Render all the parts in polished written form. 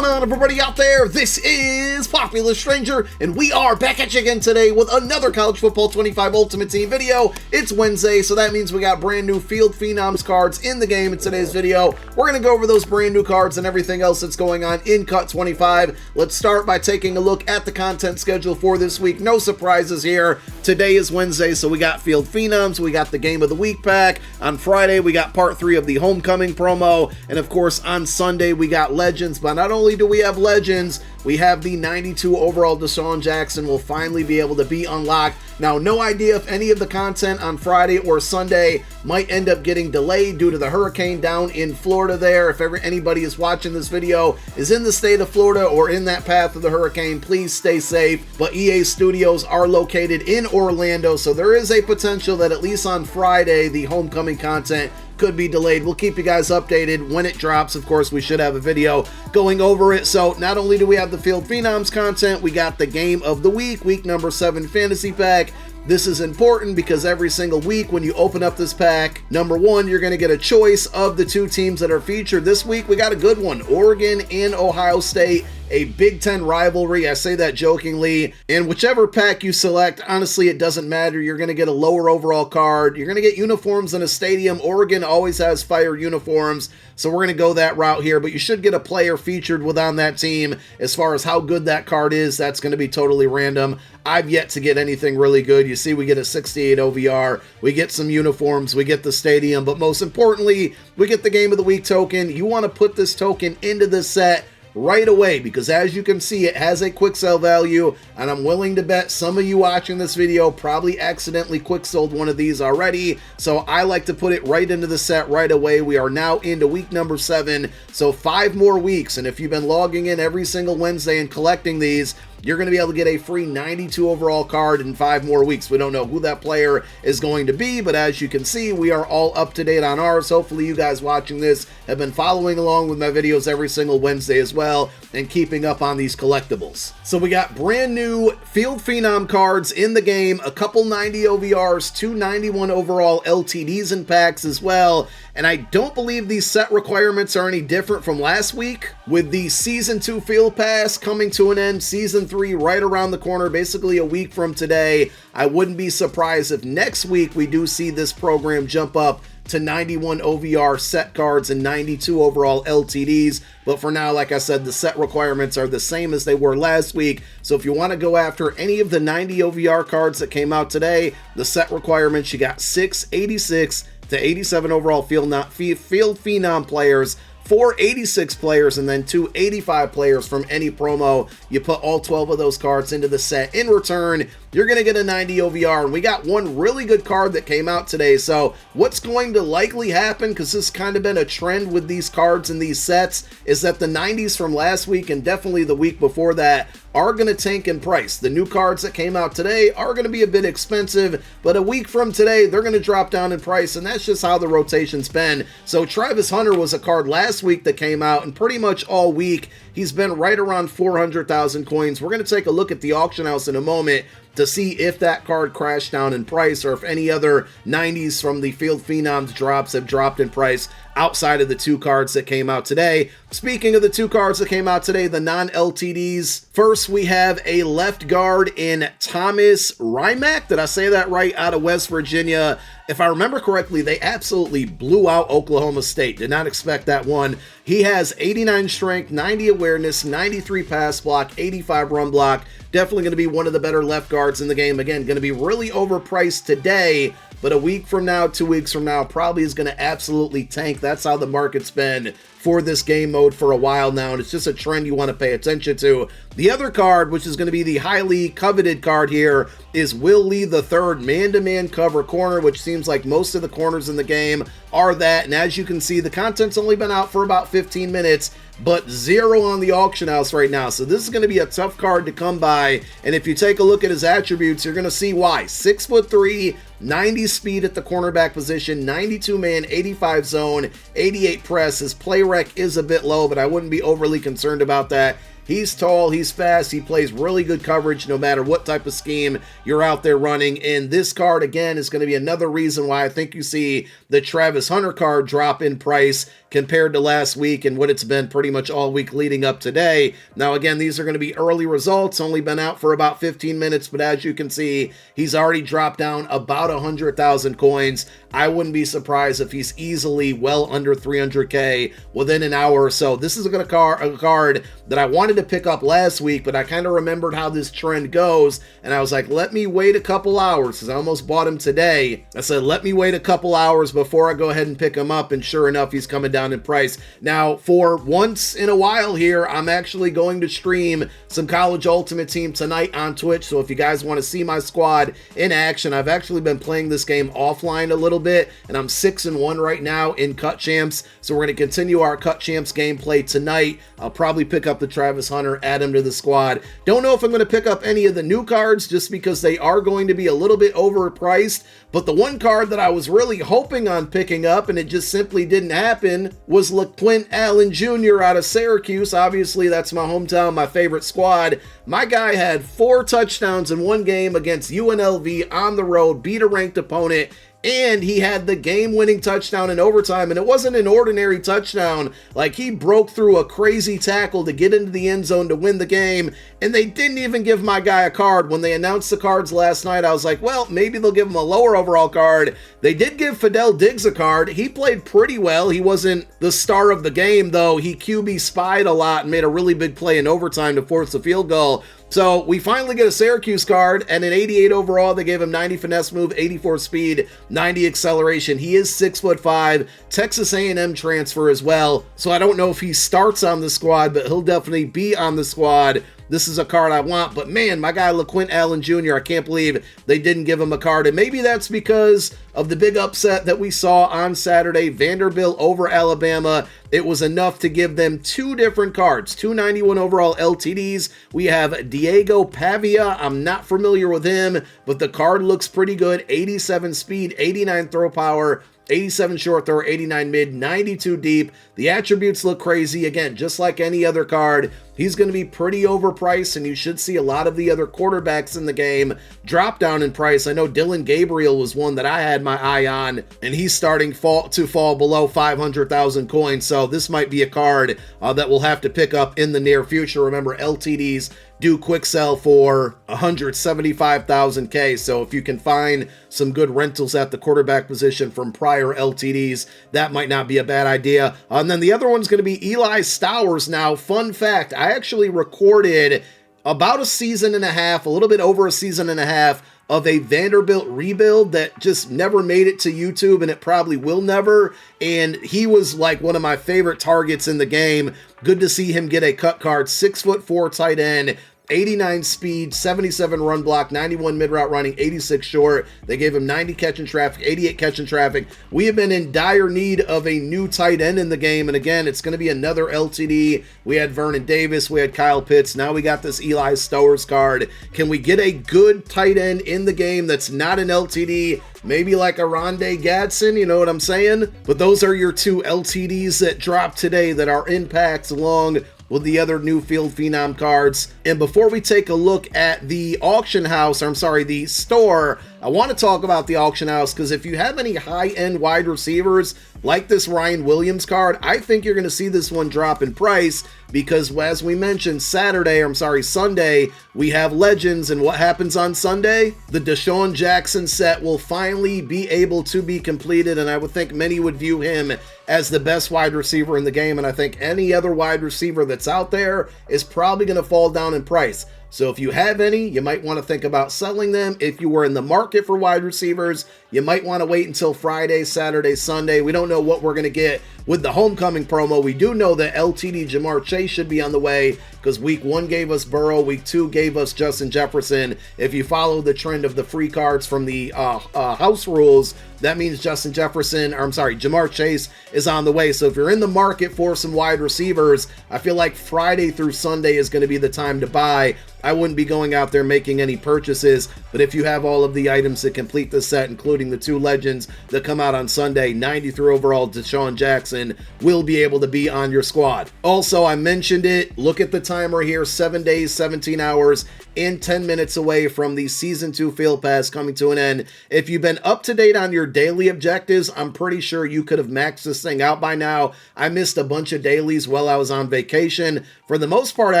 going on, everybody out there? This is Popular Stranger, and we are back at you again today with another College Football 25 Ultimate Team video. It's Wednesday, so that means we got brand new Field Phenoms cards in the game in today's video. We're going to go over those brand new cards and everything else that's going on in Cut 25. Let's start by taking a look at the content schedule for this week. No surprises here. Today is Wednesday, so we got Field Phenoms, we got the Game of the Week pack. On Friday, we got part 3 of the Homecoming promo, and of course, on Sunday, we got Legends. But not only do we have Legends, we have the 92 overall Deshawn Jackson will finally be able to be unlocked. Now, no idea if any of the content on Friday or Sunday might end up getting delayed due to the hurricane down in Florida there. If ever anybody is watching this video is in the state of Florida or in that path of the hurricane, please stay safe. But EA Studios are located in Orlando, so there is a potential that at least on Friday, the Homecoming content could be delayed. We'll keep you guys updated when it drops. Of course, we should have a video going over it. So not only do we have the Field Phenoms content, we got the Game of the Week, week number 7 fantasy pack. This is important because every single week when you open up this pack, number 1, you're going to get a choice of the 2 teams that are featured. This week, we got a good one, Oregon and Ohio State. A Big Ten rivalry, I say that jokingly, and whichever pack you select, honestly, it doesn't matter. You're going to get a lower overall card. You're going to get uniforms in a stadium. Oregon always has fire uniforms, so we're going to go that route here, but you should get a player featured on that team. As far as how good that card is, that's going to be totally random. I've yet to get anything really good. You see, we get a 68 OVR, we get some uniforms, we get the stadium, but most importantly, we get the Game of the Week token. You want to put this token into this set right away, because as you can see, it has a quick sell value, and I'm willing to bet some of you watching this video probably accidentally quick sold one of these already, so I like to put it right into the set right away. We are now into week number 7, so 5 more weeks, and if you've been logging in every single Wednesday and collecting these, you're going to be able to get a free 92 overall card in 5 more weeks. We don't know who that player is going to be, but as you can see, we are all up to date on ours. Hopefully you guys watching this have been following along with my videos every single Wednesday as well and keeping up on these collectibles. So we got brand new Field Phenom cards in the game, a couple 90 OVRs, 2 91 overall LTDs and packs as well. And I don't believe these set requirements are any different from last week, with the Season 2 Field Pass coming to an end, Season 3 right around the corner, basically a week from today. I wouldn't be surprised if next week we do see this program jump up to 91 OVR set cards and 92 overall LTDs. But for now, like I said, the set requirements are the same as they were last week. So if you want to go after any of the 90 OVR cards that came out today, the set requirements, you got 6 86 to 87 overall Field Phenom players, 4 86 players, and then 2 85 players from any promo. You put all 12 of those cards into the set. In return, you're going to get a 90 OVR, and we got one really good card that came out today. So what's going to likely happen, because this has kind of been a trend with these cards and these sets, is that the 90s from last week and definitely the week before that are going to tank in price. The new cards that came out today are going to be a bit expensive, but a week from today, they're going to drop down in price, and that's just how the rotation's been. So Travis Hunter was a card last week that came out, and pretty much all week, he's been right around 400,000 coins. We're going to take a look at the auction house in a moment to see if that card crashed down in price or if any other 90s from the Field Phenoms drops have dropped in price outside of the 2 cards that came out today. Speaking of the 2 cards that came out today, the non-LTDs, first we have a left guard in Thomas Rymack. Did I say that right? Out of West Virginia. If I remember correctly, they absolutely blew out Oklahoma State. Did not expect that one. He has 89 strength, 90 awareness, 93 pass block, 85 run block. Definitely going to be one of the better left guards in the game. Again, going to be really overpriced today, but a week from now, 2 weeks from now, probably is going to absolutely tank. That's how the market's been for this game mode for a while now, and it's just a trend you want to pay attention to. The other card, which is going to be the highly coveted card here, is Will Lee III, man-to-man cover corner, which seems like most of the corners in the game are that. And as you can see, the content's only been out for about 15 minutes, but 0 on the auction house right now. So this is going to be a tough card to come by. And if you take a look at his attributes, you're going to see why. 6'3", 90 speed at the cornerback position, 92 man, 85 zone, 88 press. His play rec is a bit low, but I wouldn't be overly concerned about that. He's tall, he's fast, he plays really good coverage no matter what type of scheme you're out there running. And this card, again, is going to be another reason why I think you see the Travis Hunter card drop in price compared to last week and what it's been pretty much all week leading up today. Now, again, these are going to be early results, only been out for about 15 minutes, but as you can see, he's already dropped down about 100,000 coins. I wouldn't be surprised if he's easily well under 300K within an hour or so. This is a card that I wanted to pick up last week, but I kind of remembered how this trend goes, and I was like, let me wait a couple hours, because I almost bought him today. I said, let me wait a couple hours before I go ahead and pick him up, and sure enough, he's coming down in price. Now, for once in a while here, I'm actually going to stream some College Ultimate Team tonight on Twitch, so if you guys want to see my squad in action, I've actually been playing this game offline a little bit, and I'm 6-1 right now in Cut Champs, so we're going to continue our Cut Champs gameplay tonight. I'll probably pick up the Travis Hunter, add him to the squad. Don't know if I'm going to pick up any of the new cards just because they are going to be a little bit overpriced, but the one card that I was really hoping on picking up, and it just simply didn't happen, was LaQuint Allen Jr. out of Syracuse. Obviously, that's my hometown, my favorite squad. My guy had 4 touchdowns in one game against UNLV on the road, beat a ranked opponent, and he had the game-winning touchdown in overtime, and it wasn't an ordinary touchdown. Like, he broke through a crazy tackle to get into the end zone to win the game, and they didn't even give my guy a card. When they announced the cards last night, I was like, well, maybe they'll give him a lower overall card. They did give Fidel Diggs a card. He played pretty well. He wasn't the star of the game, though. He QB spied a lot and made a really big play in overtime to force the field goal. So we finally get a Syracuse card, and an 88 overall. They gave him 90 finesse move, 84 speed, 90 acceleration. He is 6'5", Texas A&M transfer as well. So I don't know if he starts on the squad, but he'll definitely be on the squad. This is a card I want, but man, my guy LaQuint Allen Jr., I can't believe they didn't give him a card, and maybe that's because of the big upset that we saw on Saturday, Vanderbilt over Alabama. It was enough to give them 2 different cards, 291 overall LTDs. We have Diego Pavia. I'm not familiar with him, but the card looks pretty good. 87 speed, 89 throw power, 87 short throw, 89 mid, 92 deep. The attributes look crazy. Again, just like any other card, he's going to be pretty overpriced, and you should see a lot of the other quarterbacks in the game drop down in price. I know Dylan Gabriel was one that I had my eye on, and he's starting to fall below 500,000 coins, so this might be a card that we'll have to pick up in the near future. Remember, LTDs do quick sell for 175,000 K, so if you can find some good rentals at the quarterback position from prior LTDs, that might not be a bad idea. And then the other one's going to be Eli Stowers. Now, fun fact, I actually recorded about a season and a half, a little bit over a season and a half, of a Vanderbilt rebuild that just never made it to YouTube, and it probably will never, and he was like one of my favorite targets in the game. Good to see him get a cut card. 6'4" tight end, 89 speed, 77 run block, 91 mid-route running, 86 short. They gave him 90 catch in traffic, 88 catch in traffic. We have been in dire need of a new tight end in the game, and again, it's going to be another LTD. We had Vernon Davis, we had Kyle Pitts, now we got this Eli Stowers card. Can we get a good tight end in the game that's not an LTD? Maybe like a Rondé Gadsden, you know what I'm saying? But those are your 2 LTDs that dropped today that are in packs along with the other new Field Phenom cards. And before we take a look at the auction house, the store, I want to talk about the auction house, because if you have any high-end wide receivers like this Ryan Williams card, I think you're going to see this one drop in price, because as we mentioned, Sunday, we have Legends, and what happens on Sunday? The Deshawn Jackson set will finally be able to be completed, and I would think many would view him as the best wide receiver in the game, and I think any other wide receiver that's out there is probably going to fall down in price. So if you have any, you might want to think about selling them. If you were in the market for wide receivers, you might want to wait until Friday, Saturday, Sunday. We don't know what we're going to get with the homecoming promo. We do know that LTD Jamar Chase should be on the way, because week 1 gave us Burrow, week 2 gave us Justin Jefferson. If you follow the trend of the free cards from the house rules, that means Jamar Chase is on the way. So if you're in the market for some wide receivers, I feel like Friday through Sunday is going to be the time to buy. I wouldn't be going out there making any purchases. But if you have all of the items that complete the set, including the 2 legends that come out on Sunday, 93 overall Deshawn Jackson will be able to be on your squad. Also, I mentioned it, look at the timer here, 7 days, 17 hours, and 10 minutes away from the Season 2 Field Pass coming to an end. If you've been up to date on your daily objectives, I'm pretty sure you could have maxed this thing out by now. I missed a bunch of dailies while I was on vacation. For the most part, I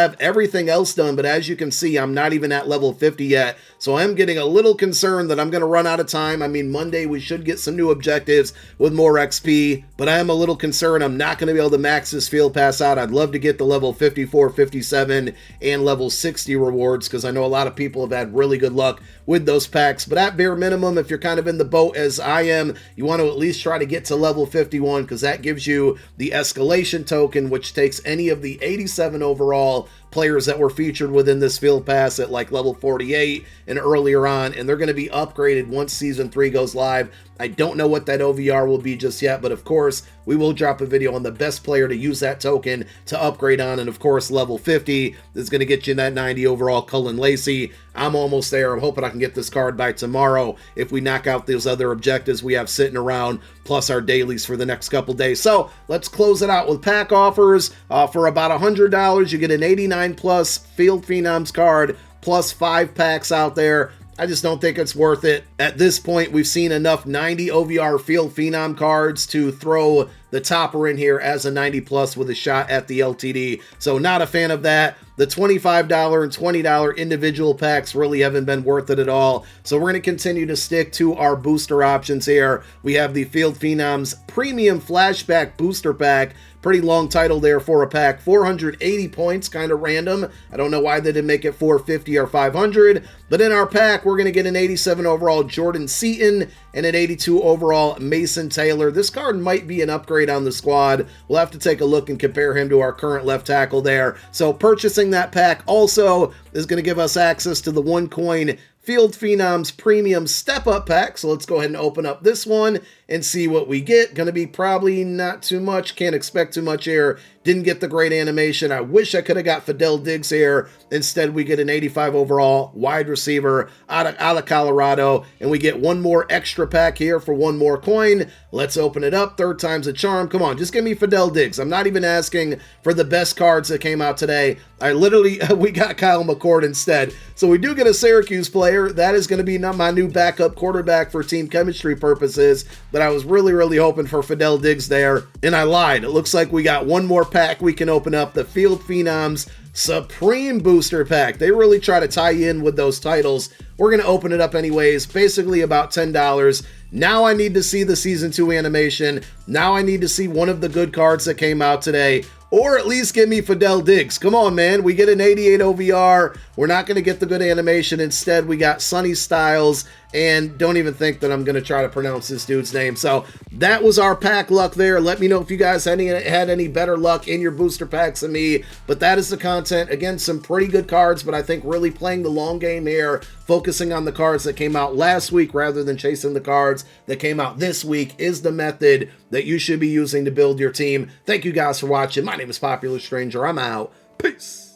have everything else done, but as you can see, I'm not even at level 50 yet, so I'm getting a little concerned that I'm going to run out of time. I mean, Monday we should get some new objectives with more XP, but I am a little concerned I'm not going to be able to max this Field Pass out. I'd love to get the level 54, 57, and level 60 rewards, because I know a lot of people have had really good luck with those packs. But at bare minimum, if you're kind of in the boat as I am, you want to at least try to get to level 51, because that gives you the escalation token, which takes any of the 87 overall players that were featured within this Field Pass at like level 48 and earlier on, and they're going to be upgraded once Season 3 goes live. I don't know what that OVR will be just yet, but of course, we will drop a video on the best player to use that token to upgrade on, and of course, level 50 is going to get you that 90 overall Cullen Lacey. I'm almost there. I'm hoping I can get this card by tomorrow if we knock out those other objectives we have sitting around, plus our dailies for the next couple days. So let's close it out with pack offers. For about $100, you get an 89 plus Field Phenoms card, plus 5 packs out there. I just don't think it's worth it. At this point, we've seen enough 90 OVR Field Phenom cards to throw the topper in here as a 90 plus with a shot at the LTD. So not a fan of that. The $25 and $20 individual packs really haven't been worth it at all. So we're going to continue to stick to our booster options here. We have the Field Phenoms Premium Flashback Booster Pack. Pretty long title there for a pack. 480 points, kind of random. I don't know why they didn't make it 450 or 500. But in our pack, we're going to get an 87 overall Jordan Seaton and an 82 overall Mason Taylor. This card might be an upgrade on the squad. We'll have to take a look and compare him to our current left tackle there. So purchasing that pack also is going to give us access to the 1 coin Field Phenoms Premium Step Up Pack. So let's go ahead and open up this one and see what we get. Going to be probably not too much. Can't expect too much here. Didn't get the great animation. I wish I could have got Fidel Diggs here. Instead, we get an 85 overall wide receiver out of Colorado. And we get one more extra pack here for 1 more coin. Let's open it up. 3rd time's a charm. Come on, just give me Fidel Diggs. I'm not even asking for the best cards that came out today. We got Kyle McCord instead. So we do get a Syracuse player. That is going to be my new backup quarterback for team chemistry purposes. But I was really hoping for Fidel Diggs there, and I lied. It looks like we got 1 more pack we can open up, the Field Phenoms Supreme Booster Pack. They really try to tie you in with those titles. We're going to open it up anyways, basically about $10. Now I need to see the Season 2 animation. Now I need to see one of the good cards that came out today. Or at least give me Fidel Diggs. Come on, man. We get an 88 OVR. We're not going to get the good animation. Instead, we got Sonny Styles. And don't even think that I'm going to try to pronounce this dude's name. So that was our pack luck there. Let me know if you guys had any better luck in your booster packs than me. But that is the content. Again, some pretty good cards, but I think really playing the long game here, focusing on the cards that came out last week rather than chasing the cards that came out this week is the method that you should be using to build your team. Thank you guys for watching. My name is Popular Stranger. I'm out. Peace.